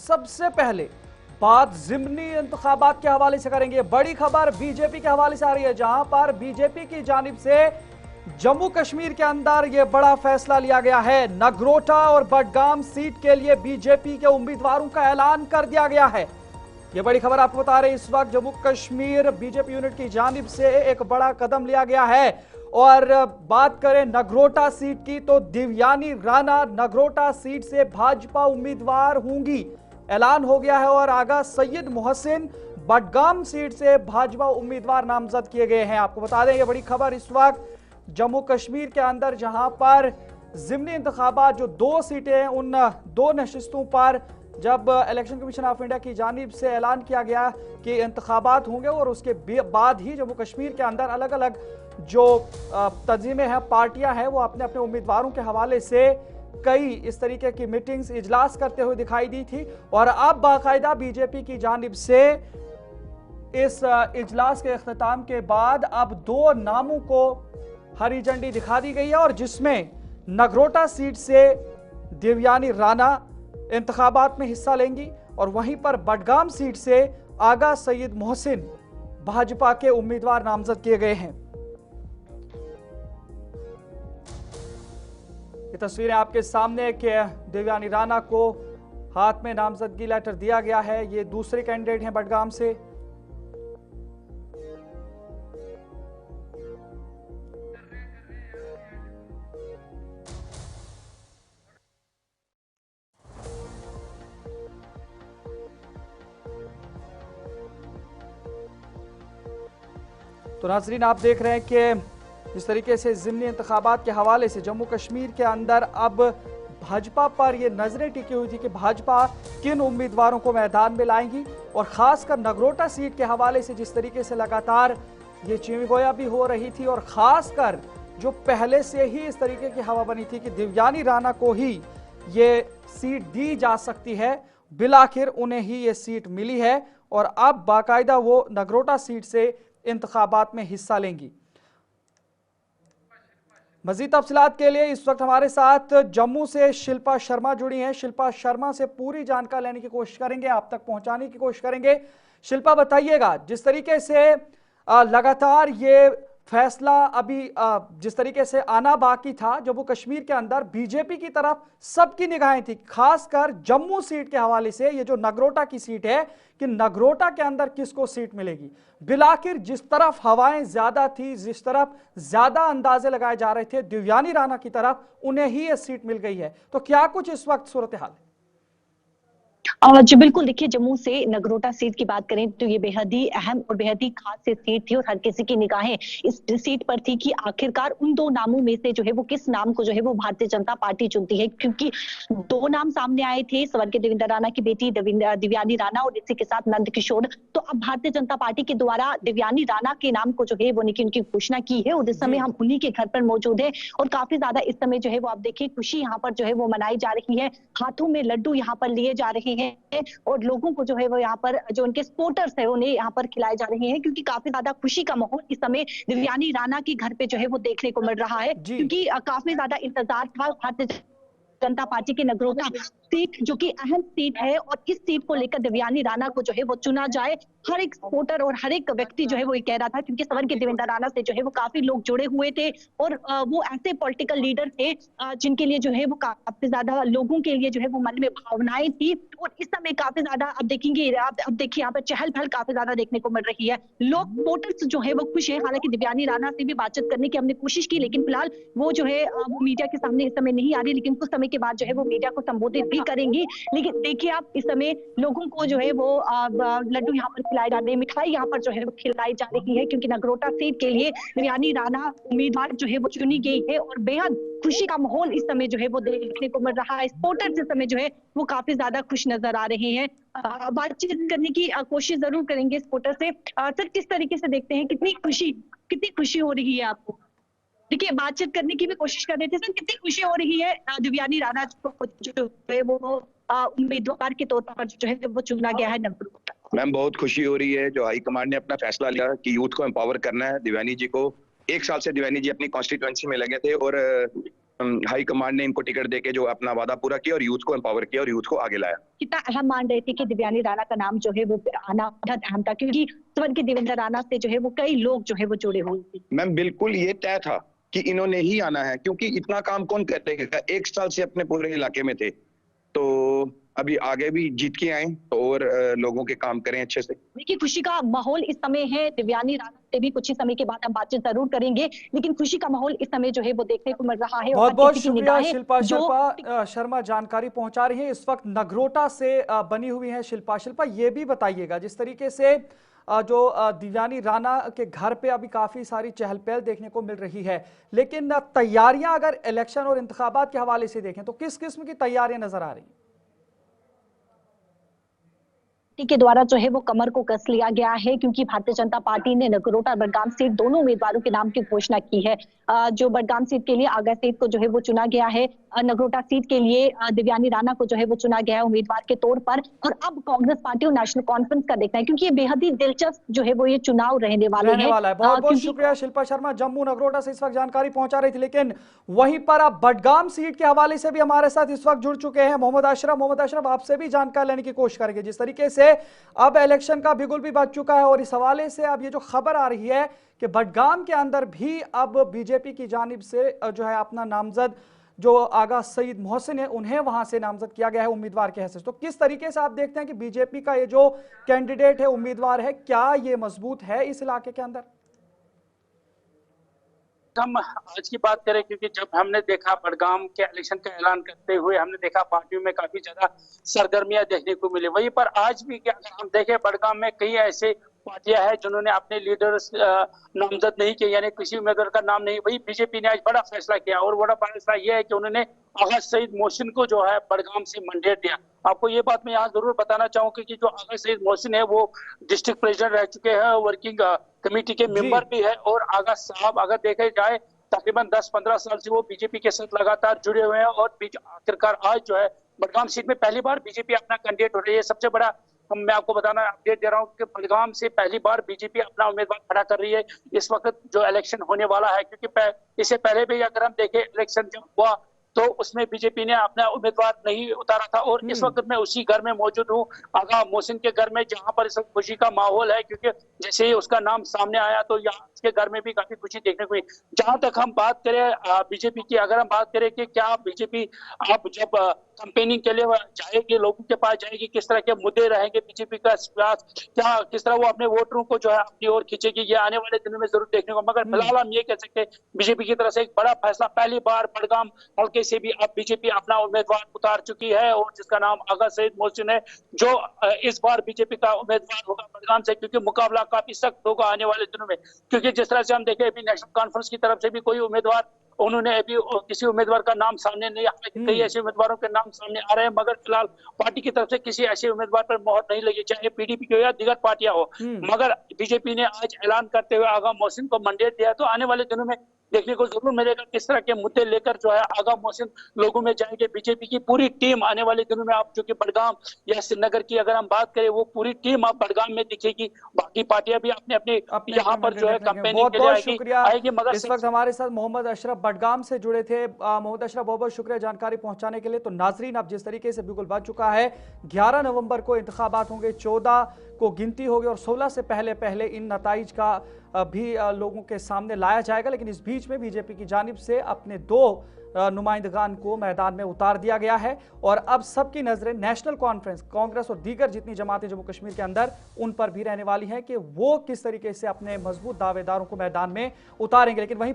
सबसे पहले बात ज़िमनी इंतखाबात के हवाले से करेंगे। बड़ी खबर बीजेपी के हवाले से आ रही है, जहां पर बीजेपी की जानिब से जम्मू कश्मीर के अंदर यह बड़ा फैसला लिया गया है। नगरोटा और बडगाम सीट के लिए बीजेपी के उम्मीदवारों का ऐलान कर दिया गया है। यह बड़ी खबर आपको बता रहे हैं, इस वक्त जम्मू कश्मीर बीजेपी यूनिट की जानिब से एक बड़ा कदम लिया गया है। और बात करें नगरोटा सीट की तो दिव्यानी राणा नगरोटा सीट से भाजपा उम्मीदवार होंगी, ऐलान हो गया है। और आगा सैयद मोहसिन बडगाम सीट से भाजपा उम्मीदवार नामजद किए गए हैं। आपको बता दें, यह बड़ी खबर इस वक्त जम्मू कश्मीर के अंदर, जहां पर ज़िमनी इंतखाबात जो 2 सीटें हैं, उन 2 नशिस्तों पर जब इलेक्शन कमीशन ऑफ इंडिया की जानिब से ऐलान किया गया कि इंतखाबात होंगे और उसके बाद ही जम्मू कश्मीर के अंदर अलग अलग जो तंजीमें हैं, पार्टियां हैं, वो अपने अपने उम्मीदवारों के हवाले से कई इस तरीके की मीटिंग्स, इजलास करते हुए दिखाई दी थी। और अब बाकायदा बीजेपी की जानिब से इस इजलास के अख्ताम के बाद अब 2 नामों को हरी झंडी दिखा दी गई है, और जिसमें नगरोटा सीट से दिव्यानी राणा इंतखाबात में हिस्सा लेंगी और वहीं पर बडगाम सीट से आगा सैयद मोहसिन भाजपा के उम्मीदवार नामजद किए गए हैं। ये तस्वीरें आपके सामने कि दिव्यानी राणा को हाथ में नामजदगी लेटर दिया गया है। ये दूसरे कैंडिडेट हैं बडगाम से। तो नाज़रीन, आप देख रहे हैं कि जिस तरीके से ज़िमनी इंतखाबात के हवाले से जम्मू कश्मीर के अंदर अब भाजपा पर ये नज़रें टिकी हुई थी कि भाजपा किन उम्मीदवारों को मैदान में लाएंगी। और ख़ासकर नगरोटा सीट के हवाले से जिस तरीके से लगातार ये चीमगोया भी हो रही थी, और ख़ासकर जो पहले से ही इस तरीके की हवा बनी थी कि दिव्यानी राणा को ही ये सीट दी जा सकती है, बिलाखिर उन्हें ही ये सीट मिली है और अब बाकायदा वो नगरोटा सीट से इंतखाबात में हिस्सा लेंगी। मजीद तफसीलात के लिए इस वक्त हमारे साथ जम्मू से शिल्पा शर्मा जुड़ी हैं। शिल्पा शर्मा से पूरी जानकारी लेने की कोशिश करेंगे, आप तक पहुंचाने की कोशिश करेंगे। शिल्पा, बताइएगा, जिस तरीके से लगातार ये फैसला अभी जिस तरीके से आना बाकी था जम्मू कश्मीर के अंदर, बीजेपी की तरफ सबकी निगाहें थी, खासकर जम्मू सीट के हवाले से। ये जो नगरोटा की सीट है कि नगरोटा के अंदर किसको सीट मिलेगी, बिलाखिर जिस तरफ हवाएं ज्यादा थी, जिस तरफ ज्यादा अंदाजे लगाए जा रहे थे दिव्यानी राणा की तरफ, उन्हें ही ये सीट मिल गई है। तो क्या कुछ इस वक्त सूरत हाल है? जी बिल्कुल, देखिए जम्मू से नगरोटा सीट की बात करें तो ये बेहद ही अहम और बेहद ही खास सीट थी और हर किसी की निगाहें इस सीट पर थी कि आखिरकार उन 2 नामों में से जो है वो किस नाम को जो है वो भारतीय जनता पार्टी चुनती है। क्योंकि 2 नाम सामने आए थे, स्वर्गीय देवेंद्र राणा की बेटी दिव्यानी राणा और इसी के साथ नंद किशोर। तो अब भारतीय जनता पार्टी के द्वारा दिव्यानी राणा के नाम को जो है वो उनकी घोषणा की है और इस समय हम उन्हीं के घर पर मौजूद है और काफी ज्यादा इस समय जो है वो आप देखिए खुशी यहाँ पर जो है वो मनाई जा रही है। हाथों में लड्डू यहाँ पर लिए जा रहे हैं और लोगों को जो है वो यहाँ पर जो उनके सपोर्टर्स है उन्हें यहाँ पर खिलाए जा रहे हैं, क्योंकि काफी ज्यादा खुशी का माहौल इस समय दिव्यानी राणा के घर पे जो है वो देखने को मिल रहा है। क्योंकि काफी ज्यादा इंतजार था भारतीय जनता पार्टी की नगरोटा सीट, जो कि अहम सीट है और इस सीट को लेकर दिव्यानी राणा को जो है वो चुना जाए। हर एक सपोर्टर और हर एक व्यक्ति जो है वो ये कह रहा था, क्योंकि स्वर्गीय देवेंद्र राणा से जो है वो काफी लोग जुड़े हुए थे और वो ऐसे पॉलिटिकल लीडर थे जिनके लिए जो है वो काफी ज्यादा लोगों के लिए जो है वो मन में भावनाएं थी। और इस समय काफी ज्यादा अब देखेंगे, अब देखिए यहाँ पर चहल पहल काफी ज्यादा देखने को मिल रही है। लोग वोटर्स जो है वो खुश है। हालांकि दिव्यानी राणा से भी बातचीत करने की हमने कोशिश की, लेकिन फिलहाल वो जो है वो मीडिया के सामने इस समय नहीं आ रही, लेकिन कुछ समय के बाद जो है वो मीडिया को संबोधित भी करेंगी। लेकिन देखिए आप इस समय लोगों को जो है वो लड्डू यहाँ पर खिलाए जा रहे हैं, मिठाई यहाँ पर जो है वो खिलाई जा रही है, क्योंकि नगरोटा सीट के लिए दिव्यानी राणा उम्मीदवार जो है वो चुनी गई है और बेहद खुशी का माहौल इस समय जो है वो देखने को मिल रहा है। सपोर्टर्स इस समय जो है वो काफी ज्यादा खुश नजर आ रहे हैं। बातचीत करने की कोशिश जरूर करेंगे सपोर्टर से। सर, किस तरीके से देखते हैं, कितनी खुशी हो रही है आपको? देखिए, बातचीत करने की भी कोशिश कर रहे थे सर, कितनी खुशी हो रही है दिव्यानी राणा जो है वो उम्मीदवार के तौर पर जो है वो चुना गया है नगरोटा? मैम, बहुत खुशी हो रही है जो हाईकमांड ने अपना फैसला लिया कि यूथ को एम्पावर करना है। दिव्यानी जी को 1 साल से दिव्यानी जी अपनी कॉन्स्टिट्यूएंसी में लगे थे और हाई कमांड ने इनको टिकट देके जो अपना वादा पूरा किया और यूथ को एम्पावर किया और यूथ को आगे लाया। कितना अहम मान रहे थे कि दिव्यानी राणा का नाम जो है वो आना बहुत अहम था, क्योंकि स्वर्गीय देवेंद्र राणा से जो है वो कई लोग जो है वो जुड़े हुए थे। मैम बिल्कुल ये तय था कि इन्होंने ही आना है, क्योंकि इतना काम कौन करेगा, 1 साल से अपने पूरे इलाके में थे, तो अभी आगे भी जीत के आए तो और लोगों के काम करें अच्छे से। देखिए, खुशी का माहौल इस समय है। दिव्यानी राणा से भी कुछ ही समय के बाद हम बातचीत जरूर करेंगे, लेकिन खुशी का माहौल इस समय जो है वो देखने को मिल रहा है। बहुत बहुत शुक्रिया शिल्पा शर्मा, जानकारी पहुंचा रही है। इस वक्त नगरोटा से बनी हुई है शिल्पा, ये भी बताइएगा जिस तरीके से जो दिव्यानी राणा के घर पे अभी काफी सारी चहल पहल देखने को मिल रही है, लेकिन तैयारियां अगर इलेक्शन और इंतखाबात के हवाले से देखें तो किस किस्म की तैयारियां नजर आ रही हैं? के द्वारा जो है वो कमर को कस लिया गया है, क्योंकि भारतीय जनता पार्टी ने नगरोटा बडगाम सीट दोनों उम्मीदवारों के नाम की घोषणा की है। जो बडगाम सीट के लिए आगा सेठ को जो है वो चुना गया है, नगरोटा सीट के लिए दिव्यानी राणा को जो है वो चुना गया है उम्मीदवार के तौर पर। और अब कांग्रेस पार्टी और नेशनल कॉन्फ्रेंस का देखना है, क्योंकि ये बेहद ही दिलचस्प जो है वो ये चुनाव रहने वाला है। बहुत बहुत शुक्रिया शिल्पा शर्मा, जम्मू नगरोटा से इस वक्त जानकारी पहुंचा रही थी। लेकिन वहीं पर अब बडगाम सीट के हवाले से भी हमारे साथ इस वक्त जुड़ चुके हैं मोहम्मद अशरफ, आपसे भी जानकारी लेने की कोशिश करेंगे। जिस तरीके से अब इलेक्शन का बिगुल भी बज चुका है और इस हवाले से अब ये जो खबर आ रही है कि बडगाम के अंदर भी अब बीजेपी की जानिब से जो है अपना नामजद जो आगा सईद मोहसिन है उन्हें वहां से नामजद किया गया है उम्मीदवार के हैसियत। तो किस तरीके से आप देखते हैं कि बीजेपी का ये जो कैंडिडेट है, उम्मीदवार है, क्या ये मजबूत है इस इलाके के अंदर? हम आज की बात करें, क्योंकि जब हमने देखा बडगाम के इलेक्शन का ऐलान करते हुए हमने देखा पार्टियों में काफी ज्यादा सरगर्मियां देखने को मिली। वहीं पर आज भी अगर हम देखें बडगाम में कई ऐसे पार्टियां हैं जिन्होंने अपने लीडर्स नामजद नहीं किए, यानी किसी उम्मीदवार का नाम नहीं। वही बीजेपी ने आज बड़ा फैसला किया और बड़ा फैसला यह है कि उन्होंने आगा सईद मोहसिन को जो है बडगाम से मैंडेट दिया। आपको ये बात मैं यहाँ जरूर बताना चाहूंगा कि जो आगा सईद मोहसिन है वो डिस्ट्रिक्ट प्रेसिडेंट रह चुके हैं, वर्किंग कमेटी के मेंबर भी है। और आगा साहब अगर देखे जाए तकरीबन 10-15 साल से वो बीजेपी के साथ लगातार जुड़े हुए हैं और आखिरकार आज जो है बडगाम सीट में पहली बार बीजेपी अपना कैंडिडेट हो रही है। सबसे बड़ा मैं आपको बताना अपडेट दे रहा हूँ कि बडगाम से पहली बार बीजेपी अपना उम्मीदवार खड़ा कर रही है इस वक्त जो इलेक्शन होने वाला है। क्योंकि इससे पहले भी अगर हम देखें इलेक्शन जब हुआ तो उसमें बीजेपी ने अपना उम्मीदवार नहीं उतारा था। और इस वक्त मैं उसी घर में मौजूद हूँ, आगा मोहसिन के घर में, जहां पर इस वक्त खुशी का माहौल है, क्योंकि जैसे ही उसका नाम सामने आया तो यहाँ उसके घर में भी काफी खुशी देखने को मिली। जहां तक हम बात करें बीजेपी की, अगर हम बात करें कि क्या बीजेपी अब जब कैंपेनिंग के लिए जाएगी, लोगों के पास जाएगी, किस तरह के मुद्दे रहेंगे बीजेपी का, क्या किस तरह वो अपने वोटरों को जो है अपनी ओर खींचेगी, ये आने वाले दिनों में जरूर देखने को। मगर फिलहाल हम ये कह सकते हैं बीजेपी की तरफ से एक बड़ा फैसला, पहली बार बडगाम हल्के से भी अब बीजेपी अपना उम्मीदवार उतार चुकी है और जिसका नाम आगा सईद मोहसिन है, जो इस बार बीजेपी का उम्मीदवार होगा बडगाम से। क्योंकि मुकाबला काफी सख्त होगा आने वाले दिनों में, क्योंकि जिस तरह से हम देखें अभी नेशनल कॉन्फ्रेंस की तरफ से भी कोई उम्मीदवार, उन्होंने अभी किसी उम्मीदवार का नाम सामने नहीं आया। कई ऐसे उम्मीदवारों के नाम सामने आ रहे हैं, मगर फिलहाल पार्टी की तरफ से किसी ऐसे उम्मीदवार पर मोहर नहीं लगी, चाहे पीडीपी हो या दीगर पार्टियां हो। मगर बीजेपी ने आज ऐलान करते हुए आगा मोहसिन को मैंडेट दिया। तो आने वाले दिनों में देखने को जरूर मिलेगा किस तरह के मुद्दे लेकर जो है आगा मोहसिन लोगों में जाएंगे। बीजेपी की पूरी टीम आने वाले दिनों में, आप जो कि बडगाम या श्रीनगर की अगर हम बात करें, वो पूरी टीम आप बडगाम में दिखेगी। बाकी पार्टियां भी अपने अपने यहाँ पर जो है कैंपेनिंग के लिए आएगी। मगर इस वक्त हमारे साथ मोहम्मद अशरफ बडगाम से जुड़े थे। मोहम्मद अशरफ, बहुत बहुत शुक्रिया जानकारी पहुंचाने के लिए। तो नाजरीन, अब जिस तरीके से बिल्कुल बच चुका है, 11 नवंबर को इंतखाबात होंगे, 14 को गिनती होगी और 16 से पहले पहले इन नताइज का भी लोगों के सामने लाया जाएगा। लेकिन इस बीच में बीजेपी की जानिब से अपने 2 नुमाइंदगान को मैदान में उतार दिया गया है और अब सबकी नजरें नेशनल कॉन्फ्रेंस, कांग्रेस और दीगर जितनी जमातें जम्मू कश्मीर के अंदर उन पर भी रहने वाली हैं कि वो किस तरीके से अपने मजबूत दावेदारों को मैदान में उतारेंगे। लेकिन वहीं